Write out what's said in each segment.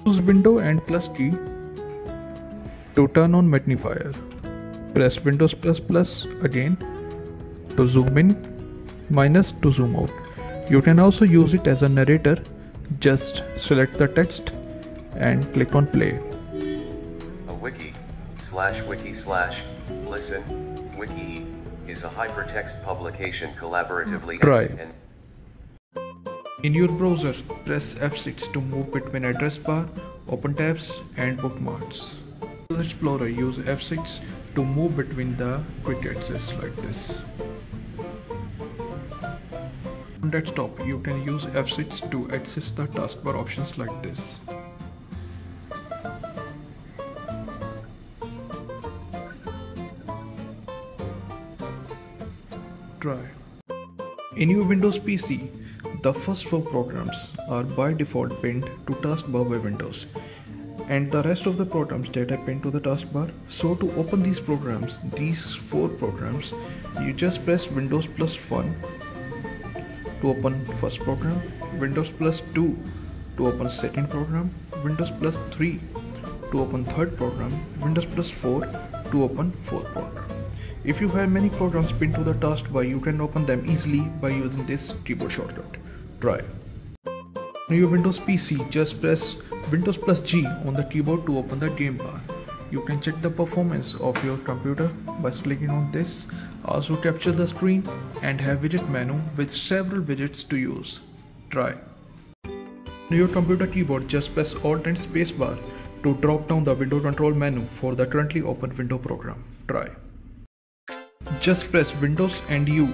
Use window and plus key to turn on magnifier. Press Windows plus again to zoom in, minus to zoom out. You can also use it as a narrator. Just select the text and click on play. A wiki/listen wiki is a hypertext publication collaboratively Try. and In your browser, press F6 to move between address bar, open tabs and bookmarks. Windows Explorer, use F6 to move between the quick access like this. On desktop, you can use F6 to access the taskbar options like this. Try. In your Windows PC, the first 4 programs are by default pinned to taskbar by Windows, and the rest of the programs that are pinned to the taskbar. So to open these programs, these 4 programs, you just press Windows +1 to open first program, Windows +2 to open second program, Windows +3 to open third program, Windows +4 to open fourth program. If you have many programs pinned to the taskbar, you can open them easily by using this keyboard shortcut. Try. On your Windows PC, just press Windows +G on the keyboard to open the game bar. You can check the performance of your computer by clicking on this. Also capture the screen and have widget menu with several widgets to use. Try. On your computer keyboard, just press Alt and spacebar to drop down the window control menu for the currently open window program. Try. Just press Windows and U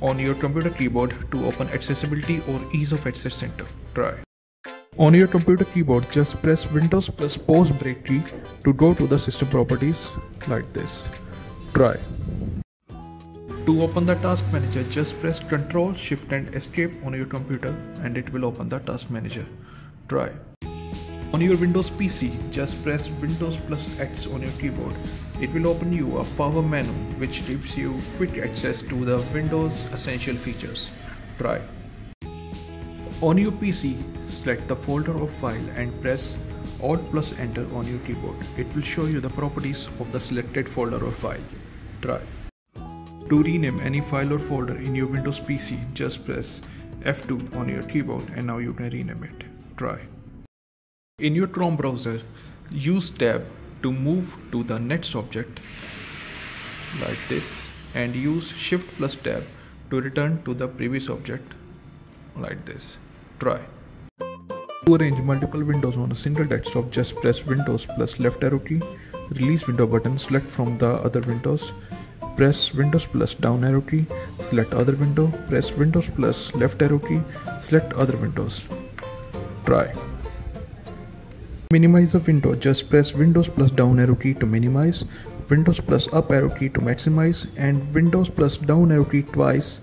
on your computer keyboard to open Accessibility or Ease of Access Center. Try. On your computer keyboard, just press Windows plus pause break key to go to the system properties like this. Try. To open the task manager, just press Ctrl, Shift and Escape on your computer and it will open the task manager. Try. On your Windows PC, just press Windows +X on your keyboard. It will open you a power menu which gives you quick access to the Windows essential features. Try. On your PC, select the folder or file and press Alt +Enter on your keyboard. It will show you the properties of the selected folder or file. Try. To rename any file or folder in your Windows PC, just press F2 on your keyboard and now you can rename it. Try. In your Chrome browser, use Tab to move to the next object like this and use Shift +Tab to return to the previous object like this. Try. To arrange multiple windows on a single desktop, just press Windows +left arrow key, release window button, select from the other windows, press Windows +down arrow key, select other window, press Windows +left arrow key, select other windows. Try. Minimize a window, just press Windows +down arrow key to minimize, Windows +up arrow key to maximize, and Windows +down arrow key twice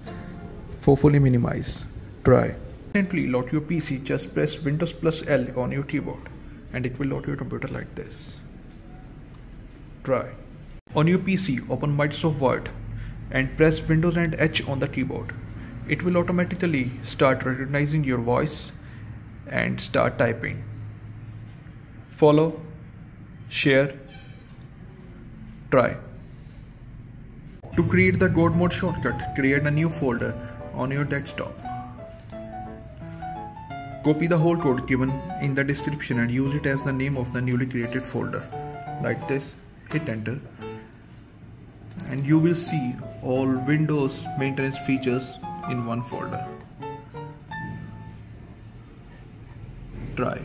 for fully minimize. Try. Instantly load your PC, just press Windows +L on your keyboard and it will load your computer like this. Try. On your PC, open Microsoft Word and press Windows and H on the keyboard. It will automatically start recognizing your voice and start typing. Follow, share, try. To create the God mode shortcut, create a new folder on your desktop. Copy the whole code given in the description and use it as the name of the newly created folder. Like this, hit enter. And you will see all Windows maintenance features in one folder. Try.